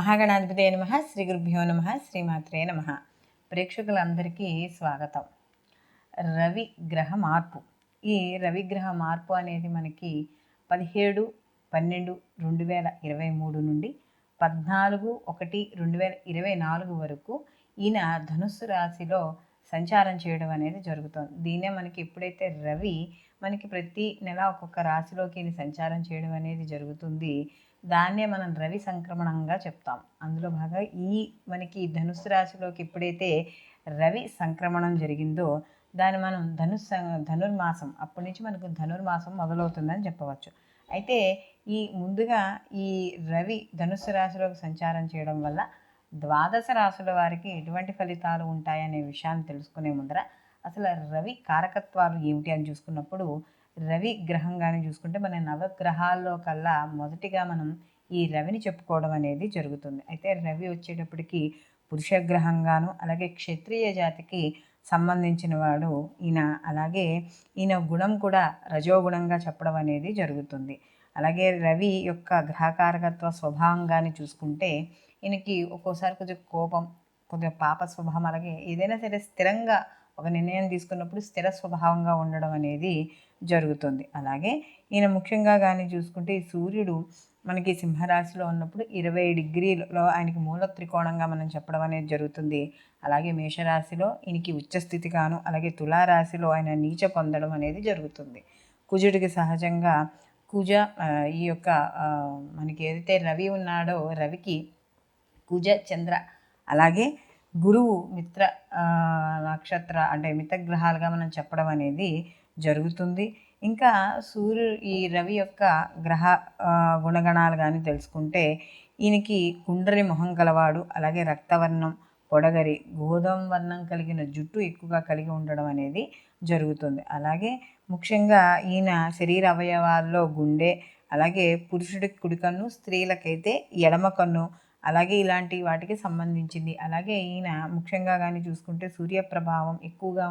మహాగణాధిపతయ నమః. శ్రీ గురుభ్యో నమః. శ్రీమాత్రే నమః. ప్రేక్షకులందరికీ స్వాగతం. రవి గ్రహ మార్పు. ఈ రవిగ్రహ మార్పు అనేది మనకి 17/12/2023 నుండి 14/1/2024 వరకు ఈయన ధనుస్సు రాశిలో సంచారం చేయడం అనేది జరుగుతుంది. దీన్నే మనకి ఎప్పుడైతే రవి మనకి ప్రతి నెల ఒక్కొక్క రాశిలోకి ఈయన సంచారం చేయడం అనేది జరుగుతుంది, దాన్నే మనం రవి సంక్రమణంగా చెప్తాం. అందులో భాగంగా మనకి ధనుస్సు రాశిలోకి ఎప్పుడైతే రవి సంక్రమణం జరిగిందో దాన్ని మనం ధనుర్మాసం, అప్పటి నుంచి మనకు ధనుర్మాసం మొదలవుతుందని చెప్పవచ్చు. అయితే ముందుగా ఈ రవి ధనుస్సు రాశిలోకి సంచారం చేయడం వల్ల ద్వాదశ రాశుల వారికి ఎటువంటి ఫలితాలు ఉంటాయనే విషయాన్ని తెలుసుకునే ముందర అసలు రవి కారకత్వాలు ఏమిటి అని చూసుకున్నప్పుడు, రవి గ్రహంగానే చూసుకుంటే మన నవగ్రహాల్లో కల్లా మొదటిగా మనం ఈ రవిని చెప్పుకోవడం అనేది జరుగుతుంది. అయితే రవి వచ్చేటప్పటికి పురుష గ్రహంగాను, అలాగే క్షత్రియ జాతికి సంబంధించిన వాడు ఈయన. అలాగే ఈయన గుణం కూడా రజోగుణంగా చెప్పడం అనేది జరుగుతుంది. అలాగే రవి యొక్క గ్రహకారకత్వ స్వభావంగాని చూసుకుంటే ఈయనకి ఒక్కోసారి కొద్దిగా కోపం, కొద్దిగా పాప స్వభావం, అలాగే ఏదైనా సరే స్థిరంగా ఒక నిర్ణయం తీసుకున్నప్పుడు స్థిర స్వభావంగా ఉండడం అనేది జరుగుతుంది. అలాగే ఈయన ముఖ్యంగా కానీ చూసుకుంటే ఈ సూర్యుడు మనకి సింహరాశిలో ఉన్నప్పుడు 20 డిగ్రీలలో ఆయనకి మూల త్రికోణంగా మనం చెప్పడం అనేది జరుగుతుంది. అలాగే మేషరాశిలో ఈయనకి ఉచ్చస్థితిగాను, అలాగే తులారాశిలో ఆయన నీచ పొందడం అనేది జరుగుతుంది. కుజుడికి సహజంగా ఈ యొక్క మనకి ఏదైతే రవి ఉన్నాడో రవికి కుజ చంద్ర అలాగే గురువు మిత్ర నక్షత్ర అంటే మిత్రగ్రహాలుగా మనం చెప్పడం అనేది జరుగుతుంది. ఇంకా ఈ రవి యొక్క గ్రహ గుణగణాలు కానీ తెలుసుకుంటే ఈయనకి కుండ్రని మొహం గలవాడు, అలాగే రక్తవర్ణం, పొడగరి గోధుమ వర్ణం కలిగిన జుట్టు ఎక్కువగా కలిగి ఉండడం అనేది జరుగుతుంది. అలాగే ముఖ్యంగా ఈయన శరీర అవయవాల్లో గుండె, అలాగే పురుషుడికి కుడి కన్ను, స్త్రీలకైతే ఎడమ కన్ను, అలాగే ఇలాంటి వాటికి సంబంధించింది. అలాగే ఈయన ముఖ్యంగా కానీ చూసుకుంటే సూర్య ప్రభావం ఎక్కువగా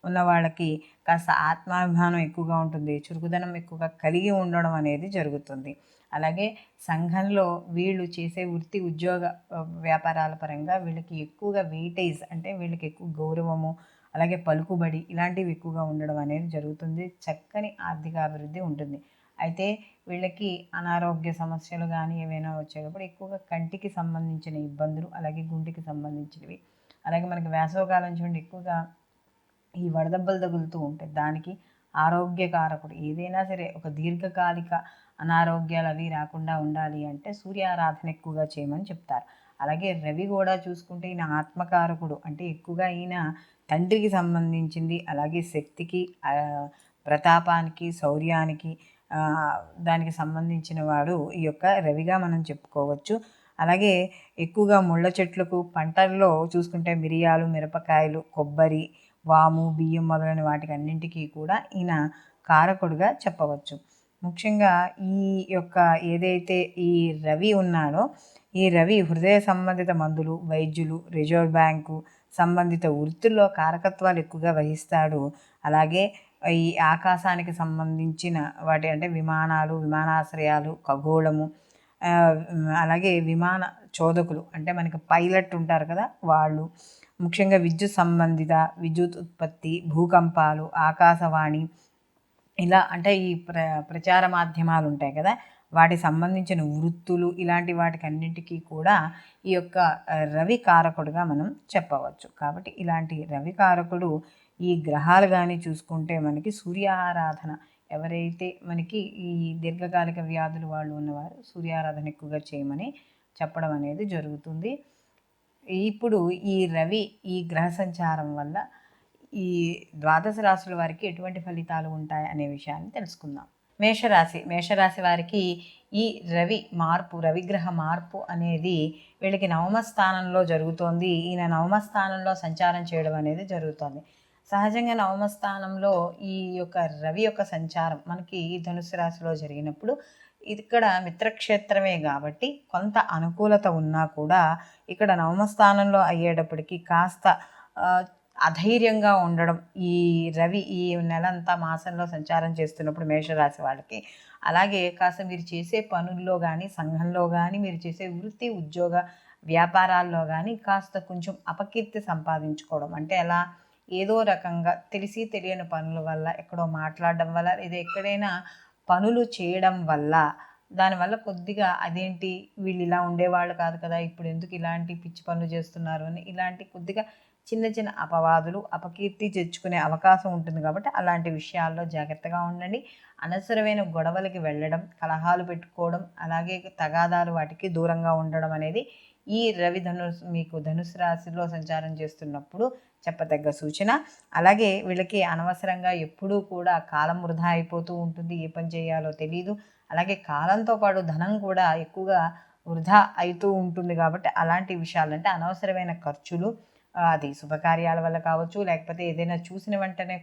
ఉన్న వాళ్ళకి కాస్త ఆత్మాభిమానం ఎక్కువగా ఉంటుంది, చురుకుదనం ఎక్కువగా కలిగి ఉండడం అనేది జరుగుతుంది. అలాగే సంఘంలో వీళ్ళు చేసే వృత్తి ఉద్యోగ వ్యాపారాల పరంగా వీళ్ళకి ఎక్కువగా వెయిటేజ్, అంటే వీళ్ళకి ఎక్కువ గౌరవము, అలాగే పలుకుబడి ఇలాంటివి ఎక్కువగా ఉండడం అనేది జరుగుతుంది. చక్కని ఆర్థిక అభివృద్ధి ఉంటుంది. అయితే వీళ్ళకి అనారోగ్య సమస్యలు కానీ ఏవైనా వచ్చేటప్పుడు ఎక్కువగా కంటికి సంబంధించిన ఇబ్బందులు, అలాగే గుండెకి సంబంధించినవి, అలాగే మనకి వేసవకాలం చూడండి ఎక్కువగా ఈ వడదెబ్బలు తగులుతూ ఉంటాయి. దానికి ఆరోగ్యకారకుడు ఏదైనా సరే ఒక దీర్ఘకాలిక అనారోగ్యాలు అవి రాకుండా ఉండాలి అంటే సూర్యారాధన ఎక్కువగా చేయమని చెప్తారు. అలాగే రవి కూడా చూసుకుంటే ఈయన ఆత్మకారకుడు, అంటే ఎక్కువగా ఈయన తండ్రికి సంబంధించింది, అలాగే శక్తికి, ప్రతాపానికి, శౌర్యానికి దానికి సంబంధించిన వాడు ఈ యొక్క రవిగా మనం చెప్పుకోవచ్చు. అలాగే ఎక్కువగా ముళ్ళ చెట్లకు, పంటల్లో చూసుకుంటే మిరియాలు, మిరపకాయలు, కొబ్బరి, వాము, బియ్యం మొదలైన వాటికి అన్నింటికీ కూడా ఈయన కారకుడుగా చెప్పవచ్చు. ముఖ్యంగా ఈ యొక్క ఏదైతే ఈ రవి ఉన్నాడో ఈ రవి హృదయ సంబంధిత మందులు, వైద్యులు, రిజర్వ్ బ్యాంకు సంబంధిత వృత్తుల్లో కారకత్వాలు ఎక్కువగా వహిస్తాడు. అలాగే ఈ ఆకాశానికి సంబంధించిన వాటి అంటే విమానాలు, విమానాశ్రయాలు, ఖగోళము, అలాగే విమాన చోదకులు అంటే మనకి పైలట్ ఉంటారు కదా వాళ్ళు, ముఖ్యంగా విద్యుత్ సంబంధిత విద్యుత్ ఉత్పత్తి, భూకంపాలు, ఆకాశవాణి, ఇలా అంటే ఈ ప్రచార మాధ్యమాలు ఉంటాయి కదా వాటికి సంబంధించిన వృత్తులు, ఇలాంటి వాటికి అన్నింటికీ కూడా ఈ యొక్క రవి కారకుడుగా మనం చెప్పవచ్చు. కాబట్టి ఇలాంటి రవి కారకుడు ఈ గ్రహాలు కానీ చూసుకుంటే మనకి సూర్యారాధన, ఎవరైతే మనకి ఈ దీర్ఘకాలిక వ్యాధులు వాళ్ళు ఉన్నవారు సూర్యారాధన ఎక్కువగా చేయమని చెప్పడం అనేది జరుగుతుంది. ఇప్పుడు ఈ రవి ఈ గ్రహ సంచారం వల్ల ఈ ద్వాదశ రాశుల వారికి ఎటువంటి ఫలితాలు ఉంటాయి అనే విషయాన్ని తెలుసుకుందాం. మేషరాశి వారికి ఈ రవిగ్రహ మార్పు అనేది వీళ్ళకి నవమ స్థానంలో జరుగుతోంది. ఈయన నవమ స్థానంలో సంచారం చేయడం అనేది జరుగుతుంది. సహజంగా నవమ స్థానంలో ఈ యొక్క రవి యొక్క సంచారం మనకి ధనుస్సు రాశిలో జరిగినప్పుడు ఇక్కడ మిత్రక్షేత్రమే కాబట్టి కొంత అనుకూలత ఉన్నా కూడా ఇక్కడ నవమ స్థానంలో అయ్యేటప్పటికి కాస్త అధైర్యంగా ఉండడం ఈ రవి ఈ నెలంతా మాసంలో సంచారం చేస్తున్నప్పుడు మేషరాశి వాళ్ళకి. అలాగే కాస్త మీరు చేసే పనుల్లో కానీ, సంఘంలో కానీ, మీరు చేసే వృత్తి, ఉద్యోగ, వ్యాపారాల్లో కానీ కాస్త కొంచెం అపకీర్తి సంపాదించుకోవడం. అంటే ఎలా, ఏదో రకంగా తెలిసి తెలియని పనుల వల్ల, ఎక్కడో మాట్లాడడం వల్ల, లేదా ఎక్కడైనా పనులు చేయడం వల్ల, దానివల్ల కొద్దిగా అదేంటి వీళ్ళు ఇలా ఉండేవాళ్ళు కాదు కదా, ఇప్పుడు ఎందుకు ఇలాంటి పిచ్చి పనులు చేస్తున్నారు అని ఇలాంటి కొద్దిగా చిన్న చిన్న అపవాదులు, అపకీర్తి తెచ్చుకునే అవకాశం ఉంటుంది. కాబట్టి అలాంటి విషయాల్లో జాగ్రత్తగా ఉండండి. అనవసరమైన గొడవలకి వెళ్ళడం, కలహాలు పెట్టుకోవడం, అలాగే తగాదాలు వాటికి దూరంగా ఉండడం అనేది ఈ రవి మీకు ధనుసు రాశిలో సంచారం చేస్తున్నప్పుడు చెప్పదగ్గ సూచన. అలాగే వీళ్ళకి అనవసరంగా ఎప్పుడూ కూడా కాలం వృధా అయిపోతూ ఉంటుంది. ఏ పని చేయాలో తెలీదు. అలాగే కాలంతో పాటు ధనం కూడా ఎక్కువగా వృధా అవుతూ ఉంటుంది. కాబట్టి అలాంటి విషయాలు, అంటే అనవసరమైన ఖర్చులు, అది శుభకార్యాల వల్ల కావచ్చు, లేకపోతే ఏదైనా చూసిన వెంటనే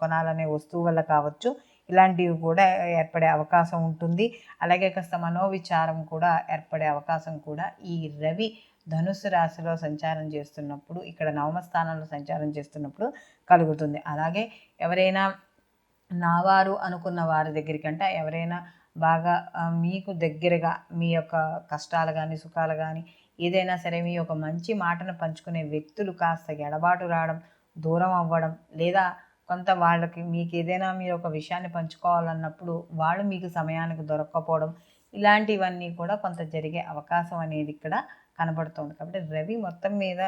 కొనాలనే వస్తువు వల్ల కావచ్చు, ఇలాంటివి కూడా ఏర్పడే అవకాశం ఉంటుంది. అలాగే కాస్త మనోవిచారం కూడా ఏర్పడే అవకాశం కూడా ఈ రవి ధనుస్సు రాశిలో సంచారం చేస్తున్నప్పుడు, ఇక్కడ నవమ స్థానంలో సంచారం చేస్తున్నప్పుడు కలుగుతుంది. అలాగే ఎవరైనా నావారు అనుకున్న వారి దగ్గరికంటే, ఎవరైనా బాగా మీకు దగ్గరగా మీ యొక్క కష్టాలు కానీ, సుఖాలు కానీ, ఏదైనా సరే మీ యొక్క మంచి మాటను పంచుకునే వ్యక్తులు కాస్త ఎడబాటు రావడం, దూరం అవ్వడం, లేదా కొంత వాళ్ళకి మీకు ఏదైనా మీరు ఒక విషయాన్ని పంచుకోవాలన్నప్పుడు వాళ్ళు మీకు సమయానికి దొరక్కపోవడం, ఇలాంటివన్నీ కూడా కొంత జరిగే అవకాశం అనేది ఇక్కడ కనబడుతుంది. కాబట్టి రవి మొత్తం మీద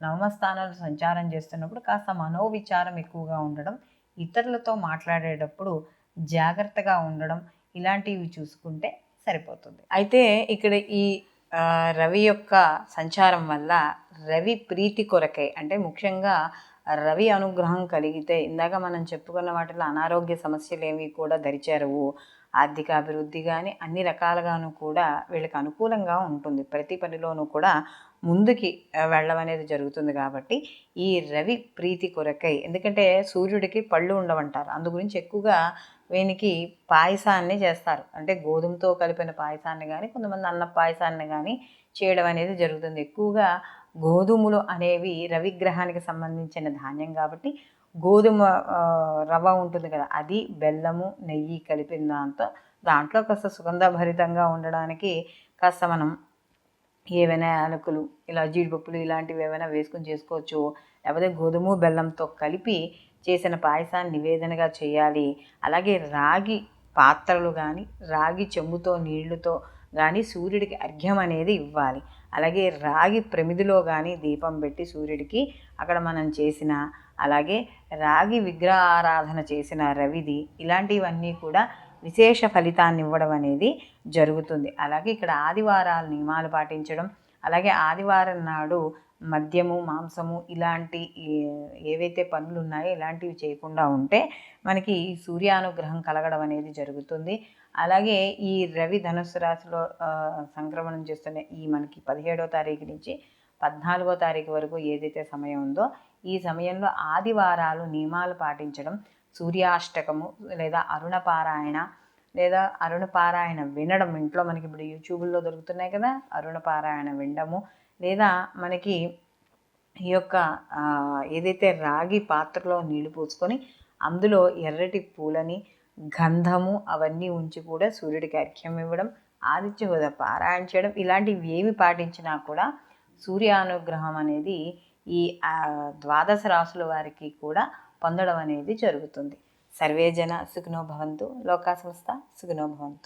నవమ స్థానంలో సంచారం చేస్తున్నప్పుడు కాస్త మనోవిచారం ఎక్కువగా ఉండడం, ఇతరులతో మాట్లాడేటప్పుడు జాగ్రత్తగా ఉండడం, ఇలాంటివి చూసుకుంటే సరిపోతుంది. అయితే ఇక్కడ ఈ రవి యొక్క సంచారం వల్ల రవి ప్రీతి కొరకై, అంటే ముఖ్యంగా రవి అనుగ్రహం కలిగితే ఇందాక మనం చెప్పుకున్న వాటిలో అనారోగ్య సమస్యలు ఏవి కూడా దరిచేరవు. ఆర్థిక అభివృద్ధి కానీ అన్ని రకాలుగాను కూడా వీళ్ళకి అనుకూలంగా ఉంటుంది. ప్రతి పనిలోనూ కూడా ముందుకి వెళ్ళడం అనేది జరుగుతుంది. కాబట్టి ఈ రవి ప్రీతి కొరకై, ఎందుకంటే సూర్యుడికి పళ్ళు ఉండవంటారు, అందు గురించి ఎక్కువగా వీనికి పాయసాన్ని చేస్తారు. అంటే గోధుమతో కలిపిన పాయసాన్ని కానీ, కొంతమంది అన్న పాయసాన్ని కానీ చేయడం అనేది జరుగుతుంది. ఎక్కువగా గోధుమలు అనేవి రవిగ్రహానికి సంబంధించిన ధాన్యం కాబట్టి గోధుమ రవ్వ ఉంటుంది కదా, అది బెల్లము నెయ్యి కలిపిన దాంట్లో కాస్త సుగంధభరితంగా ఉండడానికి కాస్త మనం ఏవైనా యాలకులు, ఇలా జీడిపప్పులు ఇలాంటివి ఏమైనా వేసుకొని చేసుకోవచ్చు. లేకపోతే గోధుమ బెల్లంతో కలిపి చేసిన పాయసాన్ని నివేదనగా చేయాలి. అలాగే రాగి పాత్రలు కానీ, రాగి చెంబుతో నీళ్లతో కానీ సూర్యుడికి అర్ఘ్యం అనేది ఇవ్వాలి. అలాగే రాగి ప్రమిదిలో కానీ దీపం పెట్టి సూర్యుడికి అక్కడ మనం చేసిన, అలాగే రాగి విగ్రహారాధన చేసిన రవిది, ఇలాంటివన్నీ కూడా విశేష ఫలితాన్ని ఇవ్వడం అనేది జరుగుతుంది. అలాగే ఇక్కడ ఆదివారాలు నియమాలు పాటించడం, అలాగే ఆదివారం నాడు మద్యము, మాంసము ఇలాంటి ఏవైతే పనులు ఉన్నాయో ఇలాంటివి చేయకుండా ఉంటే మనకి సూర్యానుగ్రహం కలగడం అనేది జరుగుతుంది. అలాగే ఈ రవి ధనుస్సు రాశిలో సంక్రమణం చేస్తున్న ఈ మనకి 17వ తారీఖు నుంచి 14వ తారీఖు వరకు ఏదైతే సమయం ఉందో ఈ సమయంలో ఆదివారాలు నియమాలు పాటించడం, సూర్యాష్టకము లేదా అరుణపారాయణ లేదా అరుణపారాయణ వినడం, ఇంట్లో మనకి ఇప్పుడు యూట్యూబ్లో దొరుకుతున్నాయి కదా, అరుణపారాయణ వినడము, లేదా మనకి ఈ యొక్క ఏదైతే రాగి పాత్రలో నీళ్లు పోసుకొని అందులో ఎర్రటి పూలని, గంధము అవన్నీ ఉంచి కూడా సూర్యుడికి అర్ఘ్యం ఇవ్వడం, ఆదిత్య హృదయ పారాయణ చేయడం, ఇలాంటివి ఏమి పాటించినా కూడా సూర్యానుగ్రహం అనేది ఈ ద్వాదశ రాశుల వారికి కూడా పొందడం అనేది జరుగుతుంది. సర్వే జన సుఖినో భవంతు, లోకా సమస్త సుఖినో భవంతు.